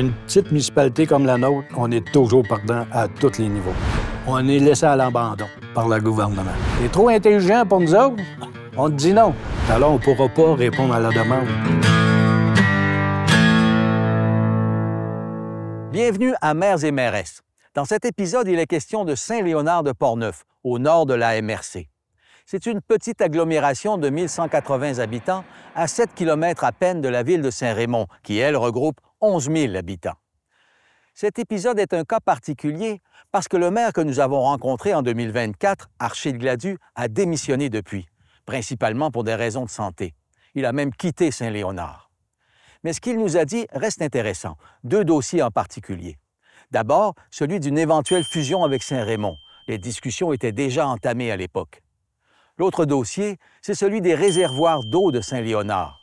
Une petite municipalité comme la nôtre, on est toujours perdant à tous les niveaux. On est laissé à l'abandon par le gouvernement. T'es trop intelligent pour nous autres? On te dit non. Alors, on ne pourra pas répondre à la demande. Bienvenue à Maires et Mairesses. Dans cet épisode, il est question de Saint-Léonard-de-Portneuf, au nord de la MRC. C'est une petite agglomération de 1180 habitants à 7 km à peine de la ville de Saint-Raymond, qui, elle, regroupe 11 000 habitants. Cet épisode est un cas particulier parce que le maire que nous avons rencontré en 2024, Archil Gladu, a démissionné depuis, principalement pour des raisons de santé. Il a même quitté Saint-Léonard. Mais ce qu'il nous a dit reste intéressant, deux dossiers en particulier. D'abord, celui d'une éventuelle fusion avec Saint-Raymond. Les discussions étaient déjà entamées à l'époque. L'autre dossier, c'est celui des réservoirs d'eau de Saint-Léonard.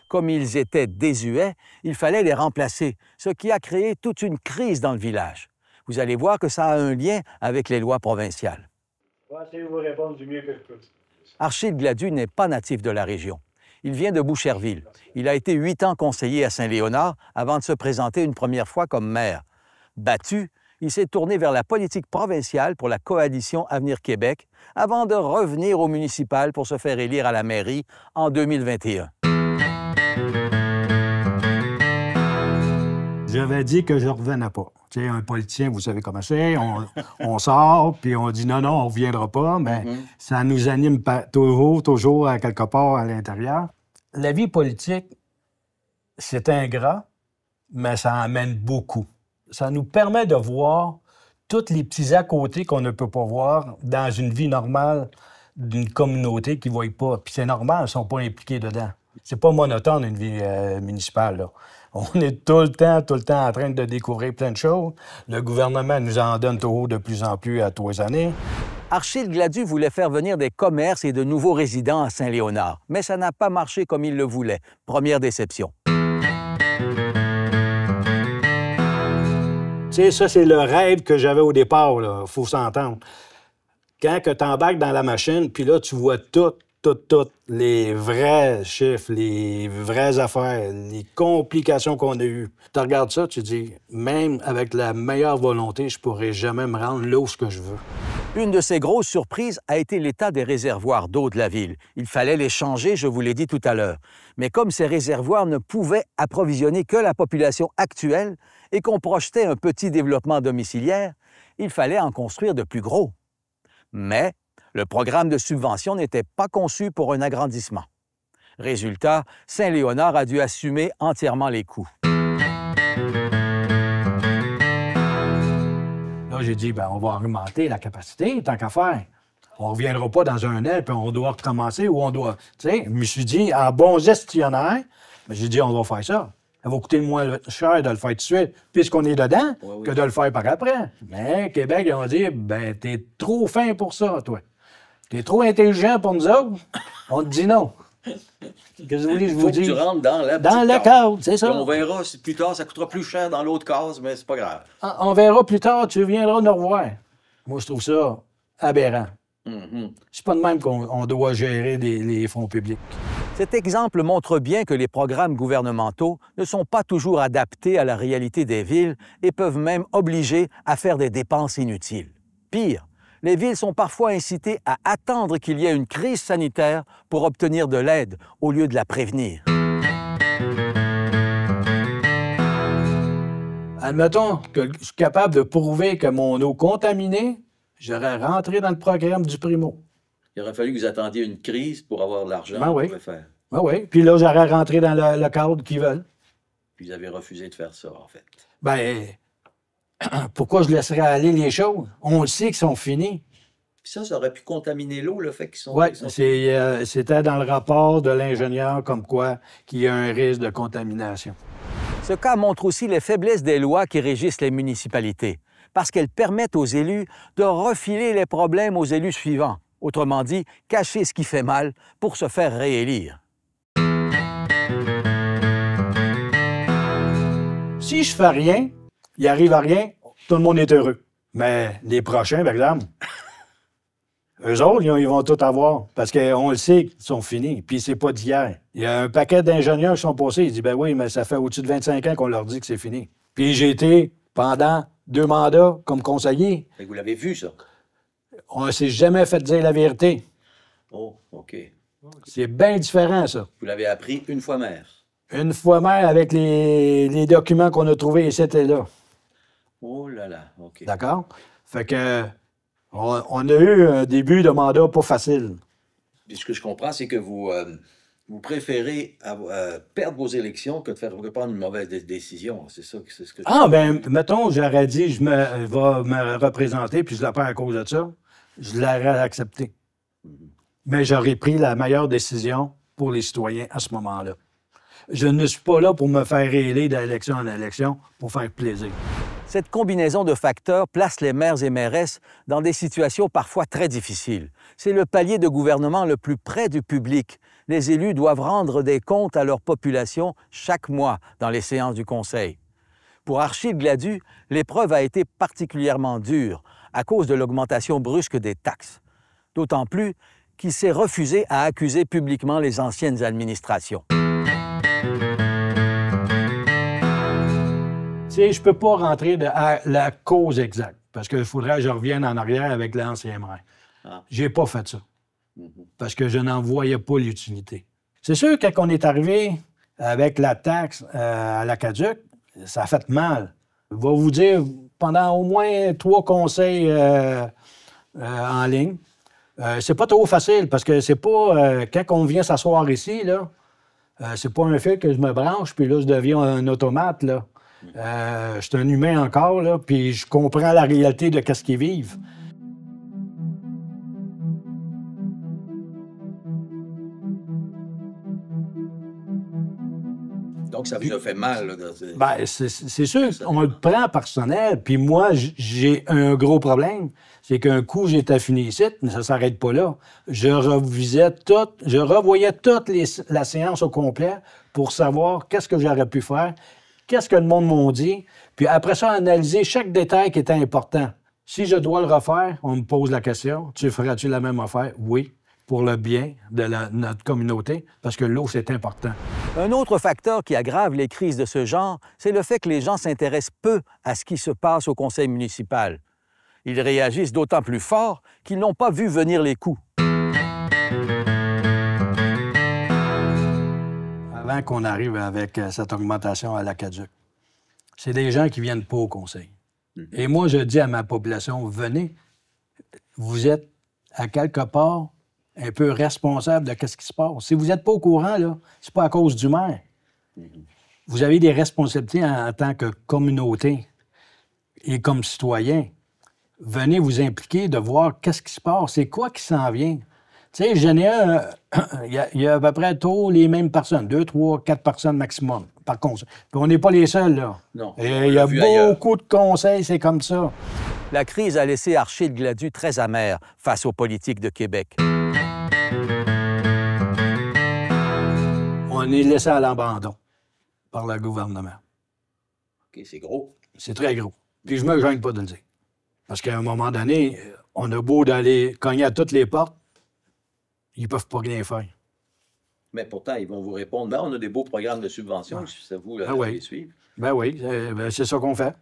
Comme ils étaient désuets, il fallait les remplacer, ce qui a créé toute une crise dans le village. Vous allez voir que ça a un lien avec les lois provinciales. Je vais essayer de vous répondre du mieux que je peux. Archil Gladu n'est pas natif de la région. Il vient de Boucherville. Il a été 8 ans conseiller à Saint-Léonard avant de se présenter une première fois comme maire. Battu, il s'est tourné vers la politique provinciale pour la coalition Avenir Québec avant de revenir au municipal pour se faire élire à la mairie en 2021. J'avais dit que je ne revenais pas. Tu sais, un politicien, vous savez comment c'est, on sort, puis on dit non, on ne reviendra pas, mais ça nous anime toujours à quelque part à l'intérieur. La vie politique, c'est ingrat, mais ça amène beaucoup. Ça nous permet de voir tous les petits à côté qu'on ne peut pas voir dans une vie normale d'une communauté qui ne voit pas. Puis c'est normal, ils ne sont pas impliqués dedans. C'est pas monotone, une vie municipale, là. On est tout le temps en train de découvrir plein de choses. Le gouvernement nous en donne toujours de plus en plus à tous les années. Archil Gladu voulait faire venir des commerces et de nouveaux résidents à Saint-Léonard, mais ça n'a pas marché comme il le voulait. Première déception. Tu sais, ça, c'est le rêve que j'avais au départ, là. Faut s'entendre. Quand tu embarques dans la machine, puis là, tu vois toutes les vrais chiffres, les vraies affaires, les complications qu'on a eues. Tu regardes ça, tu dis, même avec la meilleure volonté, je pourrais jamais me rendre là où ce que je veux. Une de ces grosses surprises a été l'état des réservoirs d'eau de la ville. Il fallait les changer, je vous l'ai dit tout à l'heure. Mais comme ces réservoirs ne pouvaient approvisionner que la population actuelle et qu'on projetait un petit développement domiciliaire, il fallait en construire de plus gros. Mais le programme de subvention n'était pas conçu pour un agrandissement. Résultat, Saint-Léonard a dû assumer entièrement les coûts. Là, j'ai dit, on va augmenter la capacité, tant qu'à faire. On ne reviendra pas dans un an, puis on doit recommencer, ou on doit... Tu sais, je me suis dit, en bon gestionnaire, j'ai dit, on va faire ça. Ça va coûter moins cher de le faire tout de suite, puisqu'on est dedans, que de le faire par après. Mais Québec, ils ont dit, t'es trop fin pour ça, toi. T'es trop intelligent pour nous autres. On te dit non. Qu'est-ce que vous voulez que je vous dise? Tu rentres dans la dans le cadre, c'est ça. Et on verra si plus tard, ça coûtera plus cher dans l'autre case, mais c'est pas grave. On verra plus tard, tu viendras nous revoir. Moi, je trouve ça aberrant. C'est pas de même qu'on doit gérer les fonds publics. Cet exemple montre bien que les programmes gouvernementaux ne sont pas toujours adaptés à la réalité des villes et peuvent même obliger à faire des dépenses inutiles. Pire, les villes sont parfois incitées à attendre qu'il y ait une crise sanitaire pour obtenir de l'aide au lieu de la prévenir. Admettons que je suis capable de prouver que mon eau contaminée, j'aurais rentré dans le programme du Primo. Il aurait fallu que vous attendiez une crise pour avoir de l'argent Oui. pour le faire. Oui. Puis là, j'aurais rentré dans le cadre qu'ils veulent. Puis vous avez refusé de faire ça, en fait. Pourquoi je laisserais aller les choses? On le sait qu'ils sont finis. Puis ça aurait pu contaminer l'eau, le fait qu'ils sont... Oui, c'était dans le rapport de l'ingénieur comme quoi qu'il y a un risque de contamination. Ce cas montre aussi les faiblesses des lois qui régissent les municipalités, parce qu'elles permettent aux élus de refiler les problèmes aux élus suivants. Autrement dit, cacher ce qui fait mal pour se faire réélire. Si je fais rien, il arrive à rien, tout le monde est heureux. Mais les prochains, par exemple, Eux autres, ils vont tout avoir, parce qu'on le sait qu'ils sont finis, puis c'est pas d'hier. Il y a un paquet d'ingénieurs qui sont passés, ils disent, ben oui, mais ça fait au-dessus de 25 ans qu'on leur dit que c'est fini. Puis j'ai été, pendant 2 mandats, comme conseiller. Et vous l'avez vu, ça? On ne s'est jamais fait dire la vérité. Oh, OK. C'est bien différent, ça. Vous l'avez appris une fois maire. Une fois même avec les documents qu'on a trouvés ici et là. Oh là là, OK. D'accord? Fait que on a eu un début de mandat pas facile. Puis ce que je comprends, c'est que vous préférez perdre vos élections que de faire prendre une mauvaise décision. C'est ça, c'est ce que Ah, ben, mettons, j'aurais dit, je vais me représenter, puis je la perds à cause de ça. Je l'aurais accepté. Mais j'aurais pris la meilleure décision pour les citoyens à ce moment-là. Je ne suis pas là pour me faire élire d'élection en élection pour faire plaisir. Cette combinaison de facteurs place les maires et mairesses dans des situations parfois très difficiles. C'est le palier de gouvernement le plus près du public. Les élus doivent rendre des comptes à leur population chaque mois dans les séances du Conseil. Pour Archil Gladu, l'épreuve a été particulièrement dure à cause de l'augmentation brusque des taxes. D'autant plus qu'il s'est refusé à accuser publiquement les anciennes administrations. Tu sais, je peux pas rentrer à la cause exacte, parce qu'il faudrait que je revienne en arrière avec l'ancien maire. Ah. J'ai pas fait ça, parce que je n'en voyais pas l'utilité. C'est sûr que quand on est arrivé avec la taxe à l'Aqueduc, ça a fait mal. Je vais vous dire, pendant au moins 3 conseils en ligne, c'est pas trop facile, parce que c'est pas... quand on vient s'asseoir ici, là, c'est pas un fil que je me branche, puis là, je deviens un automate, là. Je suis un humain encore, là, puis je comprends la réalité de ce qu'ils vivent. Donc, ça vous a fait mal, là. Ben, c'est sûr, on le prend personnel. Puis moi, j'ai un gros problème. C'est qu'un coup, j'étais fini ici, mais ça ne s'arrête pas là. Je revoyais toute la séance au complet pour savoir qu'est-ce que j'aurais pu faire, qu'est-ce que le monde m'a dit, puis après ça, analyser chaque détail qui était important. Si je dois le refaire, on me pose la question, tu feras-tu la même affaire? Oui, pour le bien de notre communauté, parce que l'eau, c'est important. Un autre facteur qui aggrave les crises de ce genre, c'est le fait que les gens s'intéressent peu à ce qui se passe au conseil municipal. Ils réagissent d'autant plus fort qu'ils n'ont pas vu venir les coups. Avant qu'on arrive avec cette augmentation à l'Aqueduc, c'est des gens qui ne viennent pas au conseil. Et moi, je dis à ma population, venez, vous êtes à quelque part un peu responsable de ce qui se passe. Si vous n'êtes pas au courant, là, c'est pas à cause du maire. Vous avez des responsabilités en tant que communauté et comme citoyen. Venez vous impliquer de voir qu'est-ce qui se passe, c'est quoi qui s'en vient. Tu sais, j'en ai il y a à peu près tous les mêmes personnes, 2, 3, 4 personnes maximum par conseil. Puis on n'est pas les seuls, là. Non. Et il y a beaucoup de conseils, c'est comme ça. La crise a laissé Archil Gladu très amer face aux politiques de Québec. On est laissé à l'abandon par le gouvernement. OK, c'est gros. C'est très gros. Puis je me gêne pas de le dire. Parce qu'à un moment donné, on a beau d'aller cogner à toutes les portes, ils peuvent pas rien faire. Mais pourtant, ils vont vous répondre, ben, on a des beaux programmes de subvention, si c'est vous là, les suivre. Ben oui, c'est ça qu'on fait.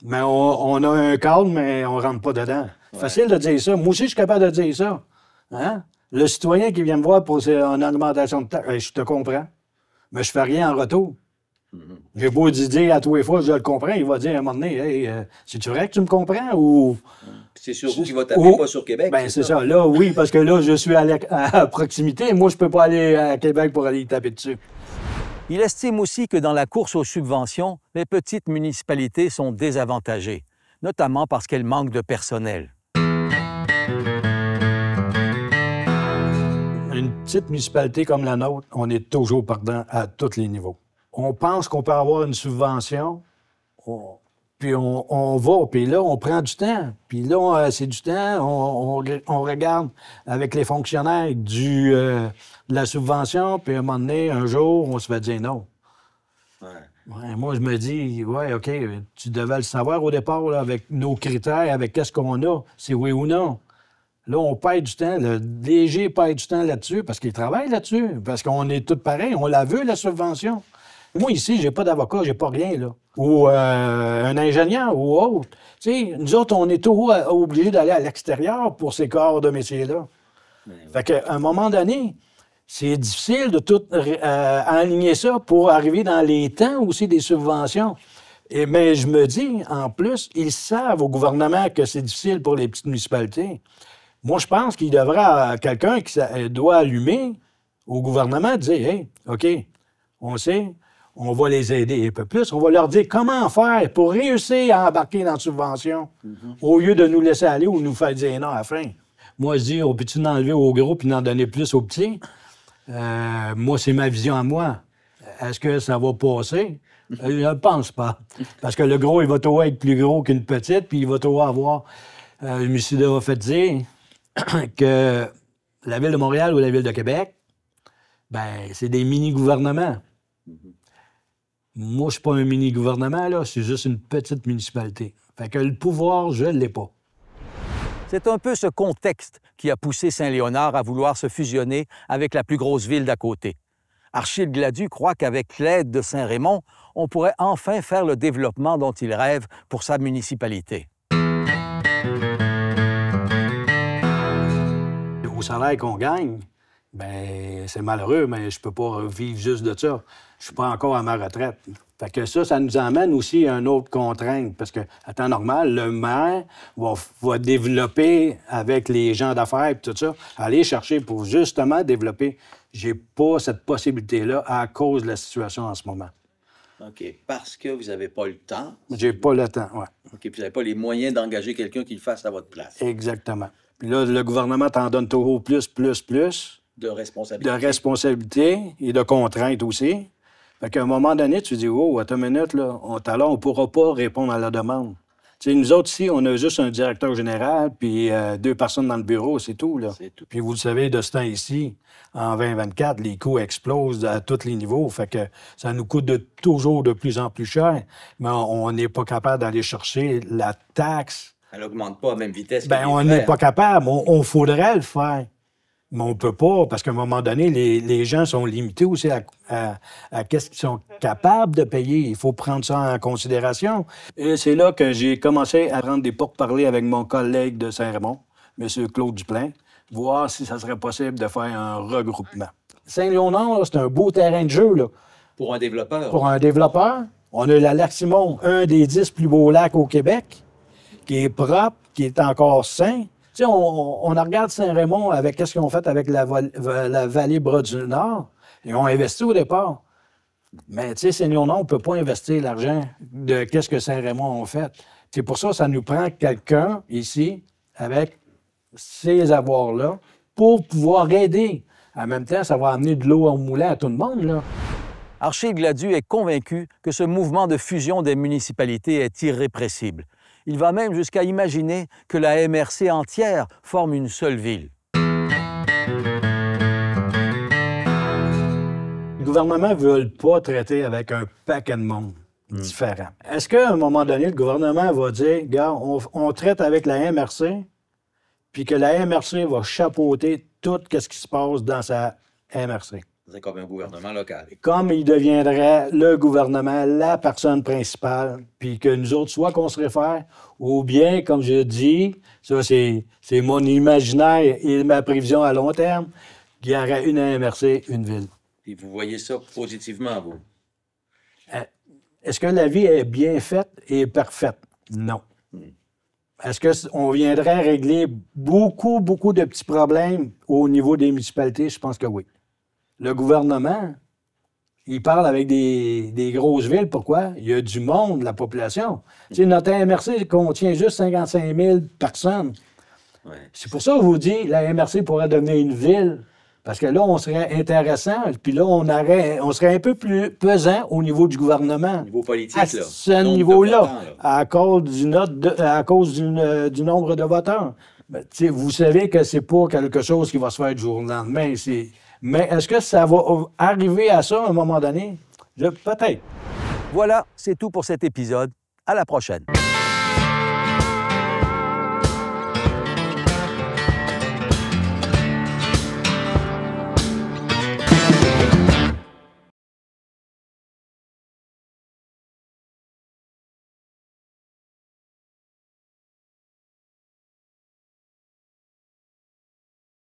Mais on a un cadre, mais on rentre pas dedans. Ouais. Facile de dire ça. Moi aussi, je suis capable de dire ça. Hein? Le citoyen qui vient me voir pour une augmentation de taxes, je te comprends, mais je fais rien en retour. J'ai beau dire à tous les fois que je le comprends, il va dire à un moment donné, hey, c'est-tu vrai que tu me comprends ou... C'est sur vous qu'il va taper, pas sur Québec. Ben c'est ça. Là, oui, parce que là, je suis à proximité. Moi, je peux pas aller à Québec pour aller y taper dessus. Il estime aussi que dans la course aux subventions, les petites municipalités sont désavantagées, notamment parce qu'elles manquent de personnel. Une petite municipalité comme la nôtre, on est toujours perdant à tous les niveaux. On pense qu'on peut avoir une subvention, puis on va, puis là, on prend du temps. Puis là, c'est du temps, on regarde avec les fonctionnaires de la subvention, puis à un moment donné, un jour, on se fait dire non. Ouais, moi, je me dis, ouais, OK, tu devais le savoir au départ, là, avec nos critères, avec qu'est-ce qu'on a, c'est oui ou non. Là, on perd du temps. Le DG perd du temps là-dessus parce qu'il travaille là-dessus. Parce qu'on est tous pareils. On la veut, la subvention. Moi, ici, j'ai pas d'avocat, j'ai pas rien, là. Ou un ingénieur ou autre. Tu sais, nous autres, on est toujours obligés d'aller à l'extérieur pour ces corps de métier-là. Fait qu'à un moment donné, c'est difficile de tout aligner ça pour arriver dans les temps aussi des subventions. Mais je me dis, en plus, ils savent au gouvernement que c'est difficile pour les petites municipalités. Moi, je pense qu'il devrait quelqu'un qui doit allumer au gouvernement, dire, hey, OK, on sait, on va les aider un peu plus. On va leur dire comment faire pour réussir à embarquer dans la subvention au lieu de nous laisser aller ou nous faire dire non à la fin. Moi, je dis, on peut-tu en enlever aux gros puis en donner plus aux petits? Moi, c'est ma vision à moi. Est-ce que ça va passer? Je ne pense pas. Parce que le gros, il va toujours être plus gros qu'une petite, puis il va toujours avoir... je me suis déjà fait dire que la Ville de Montréal ou la Ville de Québec, ben c'est des mini-gouvernements. Moi, je suis pas un mini-gouvernement, là. C'est juste une petite municipalité. Fait que le pouvoir, je ne l'ai pas. C'est un peu ce contexte qui a poussé Saint-Léonard à vouloir se fusionner avec la plus grosse ville d'à côté. Archille Gladu croit qu'avec l'aide de Saint-Raymond, on pourrait enfin faire le développement dont il rêve pour sa municipalité. Au salaire qu'on gagne, ben c'est malheureux, mais je peux pas vivre juste de ça. Je suis pas encore à ma retraite. Fait que ça nous amène aussi à une autre contrainte, parce que, à temps normal, le maire va développer avec les gens d'affaires et tout ça, aller chercher pour justement développer. J'ai pas cette possibilité-là à cause de la situation en ce moment. OK. Parce que vous n'avez pas le temps. J'ai pas le temps, oui. OK. Puis vous n'avez pas les moyens d'engager quelqu'un qui le fasse à votre place. Exactement. Puis là, le gouvernement t'en donne toujours plus. De responsabilité. De responsabilité et de contraintes aussi. Fait qu'à un moment donné, tu dis, oh, attends une minute, là, on ne pourra pas répondre à la demande. Tu sais, nous autres, ici, on a juste un directeur général puis 2 personnes dans le bureau, c'est tout, là. C'est tout. Puis vous le savez, de ce temps ici, en 2024, les coûts explosent à tous les niveaux. Fait que ça nous coûte toujours de plus en plus cher. Mais on n'est pas capable d'aller chercher la taxe. Elle n'augmente pas à la même vitesse que Bien, on n'est pas capable. On faudrait le faire. Mais on ne peut pas, parce qu'à un moment donné, les gens sont limités aussi à qu'est-ce qu'ils sont capables de payer. Il faut prendre ça en considération. Et c'est là que j'ai commencé à prendre des pourparlers avec mon collègue de Saint-Raymond, M. Claude Duplain, voir si ça serait possible de faire un regroupement. Saint-Léonard, c'est un beau terrain de jeu, là. Pour un développeur. Pour un développeur. On a le lac Simon, un des 10 plus beaux lacs au Québec, qui est propre, qui est encore sain. Tu sais, on regarde Saint-Raymond avec qu'est-ce qu'ils ont fait avec la vallée Bras-du-Nord. Ils ont investi au départ. Mais tu sais, Saint-Léonard, on ne peut pas investir l'argent de qu'est-ce que Saint-Raymond a fait. C'est pour ça que ça nous prend quelqu'un ici avec ces avoirs-là pour pouvoir aider. En même temps, ça va amener de l'eau au moulin à tout le monde, là. Archille Gladu est convaincu que ce mouvement de fusion des municipalités est irrépressible. Il va même jusqu'à imaginer que la MRC entière forme une seule ville. Le gouvernement ne veut pas traiter avec un paquet de monde différent. Est-ce qu'à un moment donné, le gouvernement va dire, gars, on traite avec la MRC, puis que la MRC va chapeauter tout ce qui se passe dans sa MRC? C'est comme un gouvernement local. Comme il deviendrait le gouvernement, la personne principale, puis que nous autres, soit qu'on se réfère, ou bien, comme je dis, ça c'est mon imaginaire et ma prévision à long terme, qu'il y aurait une MRC, une ville. Et vous voyez ça positivement, vous? Est-ce que la vie est bien faite et parfaite? Non. Est-ce qu'on viendrait régler beaucoup de petits problèmes au niveau des municipalités? Je pense que oui. Le gouvernement, il parle avec des grosses villes. Pourquoi? Il y a du monde, la population. Tu sais, notre MRC contient juste 55 000 personnes. Ouais. C'est pour ça que je vous dis, la MRC pourrait devenir une ville. Parce que là, on serait intéressant, puis là, on serait un peu plus pesant au niveau du gouvernement. Au niveau politique, à là. ce niveau-là, à cause du nombre de voteurs. Ben, vous savez que c'est pas quelque chose qui va se faire du jour au lendemain. Mais est-ce que ça va arriver à ça à un moment donné? Peut-être. Voilà, c'est tout pour cet épisode. À la prochaine.